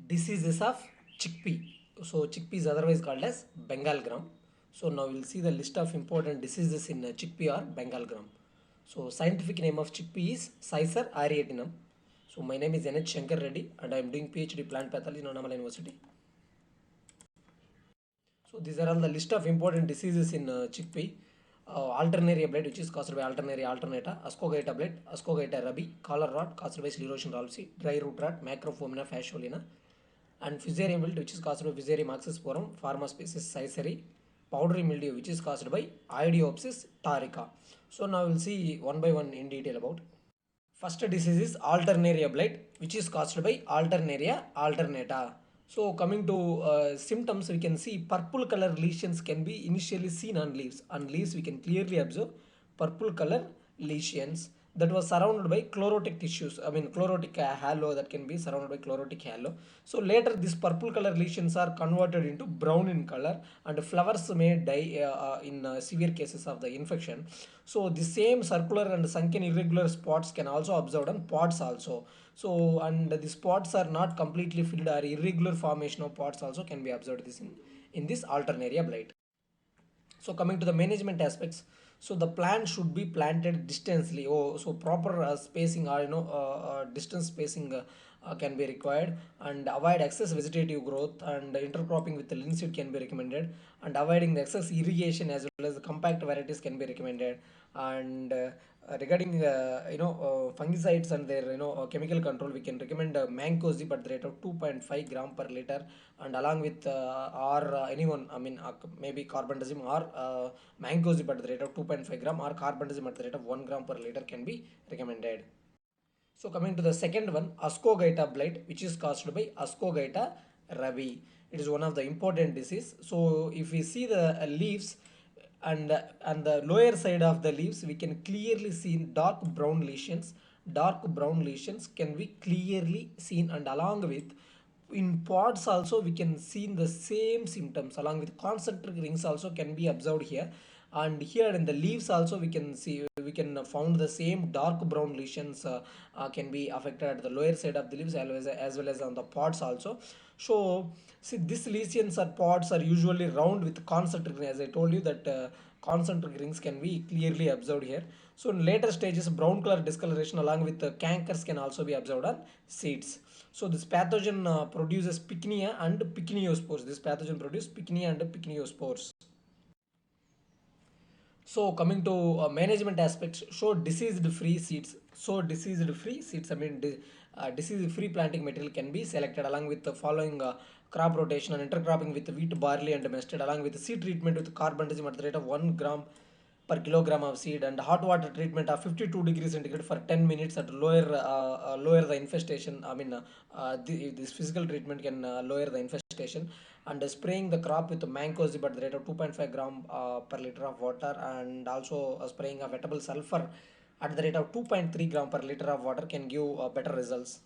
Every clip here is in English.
Diseases of chickpea. So chickpea is otherwise called as Bengal gram. So now we'll see the list of important diseases in chickpea or Bengal gram. So scientific name of chickpea is Cicer ariatinum. So my name is NH Shankar Reddy and I am doing PhD plant pathology in Annamalai University. So these are all the list of important diseases in chickpea. Alternaria blight, which is caused by Alternaria alternata, Ascogita blight, Ascogita rabi, collar rot caused by sclerotian ralph, dry root rot, Macrophomina fasciolina, and Fusarium wilt, which is caused by Fusarium oxysporum, Pharma species Caesari, powdery mildew, which is caused by Idiopsis tarica. So now we'll see one by one in detail about. First disease is Alternaria blight, which is caused by Alternaria alternata. So coming to symptoms, we can see purple color lesions can be initially seen on leaves. On leaves, we can clearly observe purple color lesions that was surrounded by chlorotic tissues. I mean chlorotic halo that can be surrounded by chlorotic halo. So later these purple color lesions are converted into brown in color and flowers may die in severe cases of the infection. So the same circular and sunken irregular spots can also observed on pods also. So and the spots are not completely filled or irregular formation of pods also can be observed in this alternaria blight. So coming to the management aspects, so the plant should be planted distantly. Oh, so proper spacing or distance spacing can be required, and avoid excess vegetative growth, and intercropping with the linseed can be recommended, and avoiding the excess irrigation as well as the compact varieties can be recommended. And regarding fungicides and their chemical control, we can recommend mancozeb at the rate of 2.5 gram per liter, and along with or anyone, I mean maybe carbendazim or mancozeb at the rate of 2.5 gram or carbendazim at the rate of 1 gram per liter can be recommended. So coming to the second one, Ascogita blight, which is caused by Ascogita rabi. It is one of the important disease. So if we see the leaves and the lower side of the leaves, we can clearly see dark brown lesions. Dark brown lesions can be clearly seen, and along with in pods also we can see the same symptoms along with concentric rings also can be observed here, and here in the leaves also we can see, we can found the same dark brown lesions can be affected at the lower side of the leaves as well as on the pods also. So see, these lesions or pods are usually round with concentric rings, as I told you that concentric rings can be clearly observed here. So in later stages, brown color discoloration along with cankers can also be observed on seeds. So this pathogen produces pycnia and pycniospores. This pathogen produces pycnia and pycniospores. So coming to management aspects, show diseased free seeds. So diseased free seeds, I mean disease free planting material can be selected along with the following crop rotation and intercropping with wheat, barley and mustard, along with seed treatment with carbendazim at the rate of 1 gram per kilogram of seed, and hot water treatment of 52 degrees centigrade for 10 minutes at lower the infestation. I mean this physical treatment can lower the infestation, and spraying the crop with mancozeb at the rate of 2.5 gram per liter of water, and also spraying a wettable sulfur at the rate of 2.3 gram per liter of water can give better results.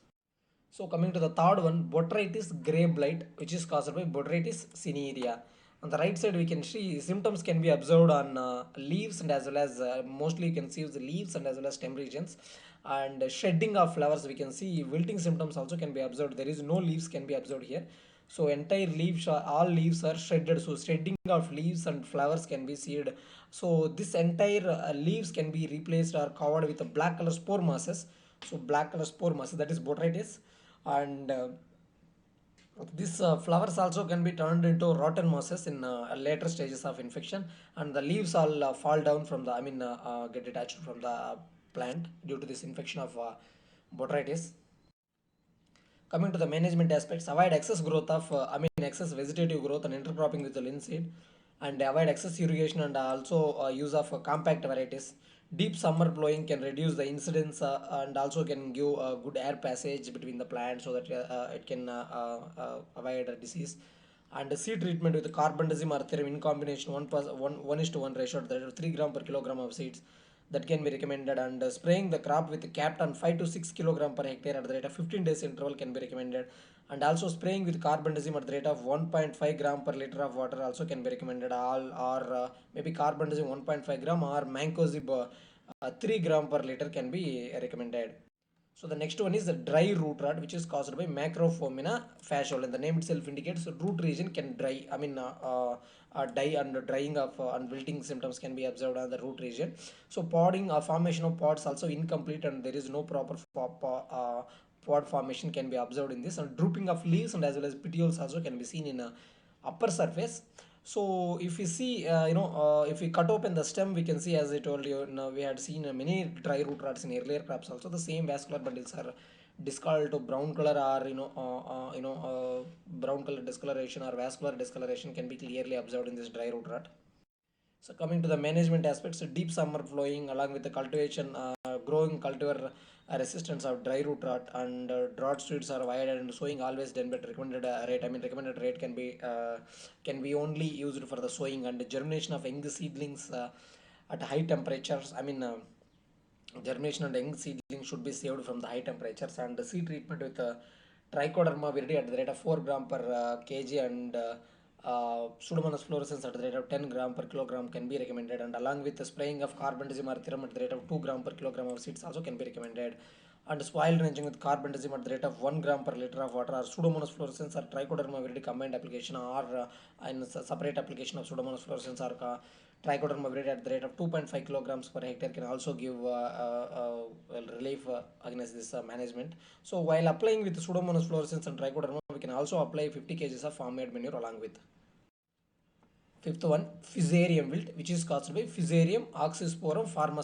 So coming to the third one, botrytis gray blight, which is caused by botrytis cinerea. On the right side, we can see symptoms can be observed on leaves and as well as mostly you can see the leaves and as well as stem regions. And shedding of flowers, we can see wilting symptoms also can be observed. There is no leaves can be observed here. So entire leaves, all leaves are shredded. So shedding of leaves and flowers can be seen. So this entire leaves can be replaced or covered with a black color spore masses. So black color spore masses, that is botrytis, and these flowers also can be turned into rotten mosses in later stages of infection, and the leaves all fall down from the, I mean get detached from the plant due to this infection of botrytis. Coming to the management aspects, avoid excess growth of, excess vegetative growth and intercropping with the linseed, and avoid excess irrigation, and also use of compact varieties. Deep summer plowing can reduce the incidence and also can give good air passage between the plants so that it can avoid a disease. And seed treatment with carbendazim or therum in combination 1:1 ratio at the rate of 3 gram per kilogram of seeds that can be recommended, and spraying the crop with capped on 5 to 6 kilogram per hectare at the rate of 15 days interval can be recommended, and also spraying with carbendazim at the rate of 1.5 gram per liter of water also can be recommended, all or maybe carbendazim 1.5 gram or mancozeb 3 gram per liter can be recommended. So the next one is the dry root rot, which is caused by Macrophomina fasciole. And the name itself indicates root region can dry. Die and drying of and wilting symptoms can be observed on the root region. So podding or formation of pods also incomplete, and there is no proper pod formation can be observed in this. And drooping of leaves and as well as petioles also can be seen in upper surface. So if you see, if we cut open the stem, we can see, as I told you, now we had seen many dry root rots in earlier crops also. The same vascular bundles are discolored to brown color, or brown color discoloration or vascular discoloration can be clearly observed in this dry root rot. So coming to the management aspects, deep summer flowing along with the cultivation, growing cultivar resistance of dry root rot, and drought streets are wide and sowing always done, but recommended rate. Recommended rate can be only used for the sowing and germination of young seedlings at high temperatures. Germination and young seedlings should be saved from the high temperatures, and the seed treatment with trichoderma viride at the rate of 4 gram per kg, and Pseudomonas fluorescens at the rate of 10 gram per kilogram can be recommended, and along with the spraying of carbendazim or thiram at the rate of 2 gram per kilogram of seeds also can be recommended, and soil drenching with carbendazim at the rate of 1 gram per liter of water, or Pseudomonas fluorescens or trichoderma viride combined application, or in separate application of Pseudomonas fluorescens or trichoderma viride at the rate of 2.5 kilograms per hectare can also give relief against this management. So while applying with Pseudomonas fluorescens and trichoderma, we can also apply 50 kg of farm made manure along with. Fifth one, Fusarium wilt, which is caused by Fusarium oxysporum pharma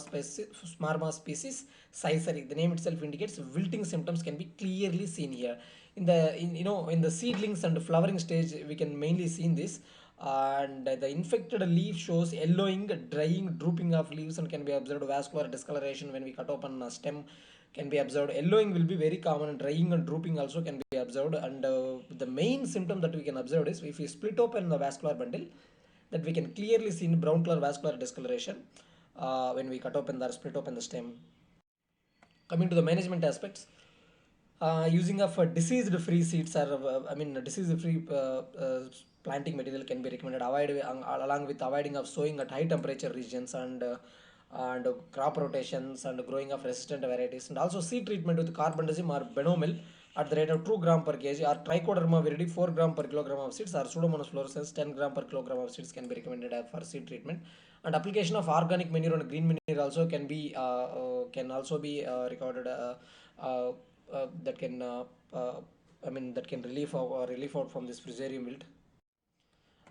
species caesari. The name itself indicates wilting symptoms can be clearly seen here. In the seedlings and flowering stage, we can mainly see this. And the infected leaf shows yellowing, drying, drooping of leaves, and can be observed vascular discoloration when we cut open a stem can be observed. Yellowing will be very common, and drying and drooping also can be observed. And the main symptom that we can observe is if we split open the vascular bundle, that we can clearly see in brown color vascular discoloration when we cut open the split open the stem. Coming to the management aspects, using of diseased free seeds, or disease free planting material can be recommended, along with avoiding of sowing at high temperature regions, and crop rotations and growing of resistant varieties, and also seed treatment with carbendazim or benomil at the rate of 2 gram per kg, or trichoderma viride 4 gram per kilogram of seeds, or Pseudomonas fluorescens 10 gram per kilogram of seeds can be recommended for seed treatment. And application of organic manure and green manure also can also be recorded, that can that can relieve out from this Fusarium wilt.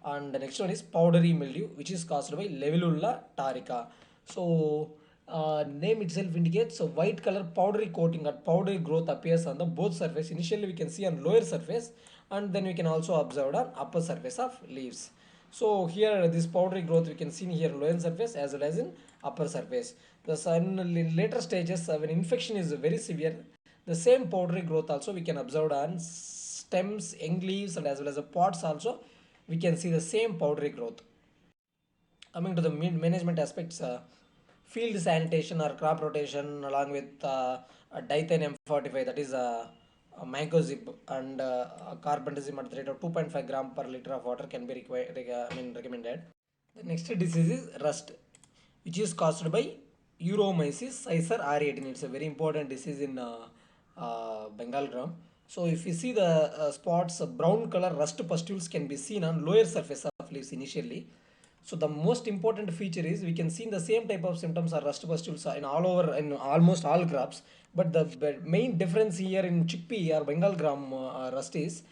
And the next one is powdery mildew, which is caused by Levelulla tarica. So name itself indicates a white color powdery coating or powdery growth appears on the both surface. Initially we can see on lower surface, and then we can also observe on upper surface of leaves. So here this powdery growth we can see here lower surface as well as in upper surface. In later stages, when infection is very severe, the same powdery growth also we can observe on stems, young leaves, and as well as the pods also we can see the same powdery growth. Coming to the management aspects, field sanitation or crop rotation along with Dithane M45, that is Mancozeb, and carbendazim at the rate of 2.5 gram per liter of water can be recommended. The next disease is rust, which is caused by Euromyces caesar R18. It's a very important disease in Bengal gram. So if you see the spots, brown color rust pustules can be seen on lower surface of leaves initially. So the most important feature is we can see the same type of symptoms are rust pustules in almost all crops. But the main difference here in chickpea or Bengal gram rust is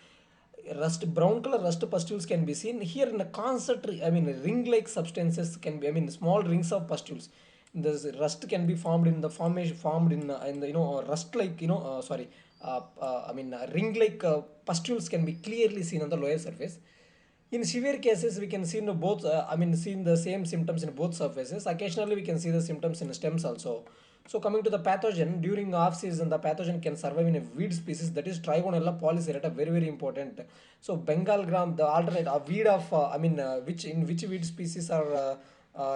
brown color rust pustules can be seen here in a concentric, ring like substances can be, small rings of pustules. This rust can be formed in the formation formed in the rust like ring like pustules can be clearly seen on the lower surface. In severe cases, we can see in both, seen the same symptoms in both surfaces. Occasionally, we can see the symptoms in stems also. So coming to the pathogen, during off season, the pathogen can survive in a weed species, that is Trigonella polycerata, very very important. So Bengal gram, the alternate a weed of, which weed species are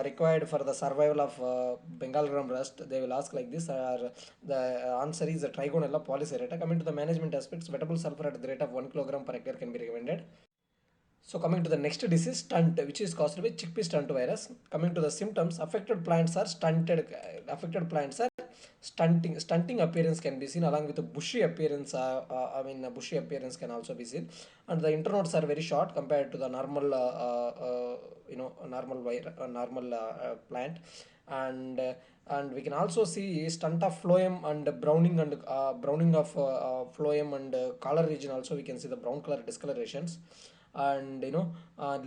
required for the survival of Bengal gram rust, they will ask like this. The answer is the Trigonella polycerata. Coming to the management aspects, wettable sulfur at the rate of 1 kilogram per hectare can be recommended. So coming to the next disease, stunt, which is caused by chickpea stunt virus. Coming to the symptoms, affected plants are Stunting appearance can be seen along with the bushy appearance. Bushy appearance can also be seen, and the internodes are very short compared to the normal, plant, and uh, and we can also see stunt of phloem and browning of phloem and collar region. Also, we can see the brown color discolorations, and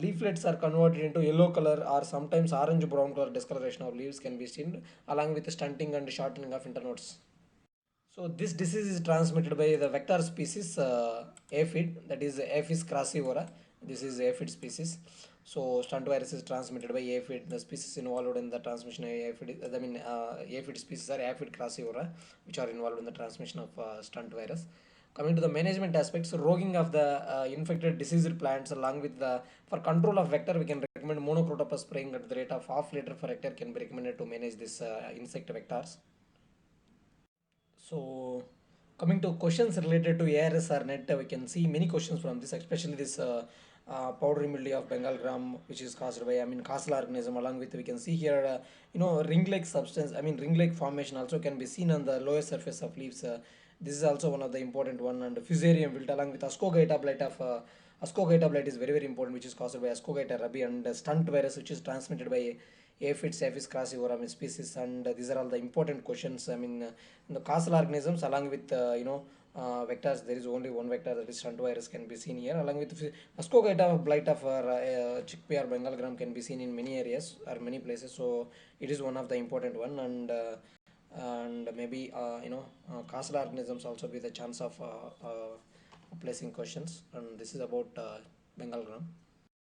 leaflets are converted into yellow color or sometimes orange brown color discoloration of leaves can be seen along with the stunting and shortening of internodes. So this disease is transmitted by the vector species aphid, that is Apis crassivora. This is aphid species. So stunt virus is transmitted by aphid. The species involved in the transmission of aphid, aphid species are aphid crassivora, which are involved in the transmission of stunt virus. Coming to the management aspects, roguing of the infected diseased plants along with the for control of vector, we can recommend monocrotopus spraying at the rate of half liter per hectare can be recommended to manage this insect vectors. So, coming to questions related to ARS or net, we can see many questions from this, especially this powdery mildew of Bengal gram, which is caused by, causal organism. Along with, we can see here, ring-like substance, ring-like formation also can be seen on the lower surface of leaves. This is also one of the important one, and fusarium wilt along with Ascogita blight of Ascogita blight is very very important, which is caused by Ascogita rubi, and stunt virus, which is transmitted by aphids, Apis crassivora species, and these are all the important questions. The causal organisms along with vectors, there is only one vector, that is stunt virus can be seen here, along with Ascogita blight of chickpea or Bengal gram can be seen in many areas or many places. So it is one of the important one, and maybe causal organisms also be the chance of placing questions, and this is about Bengal gram.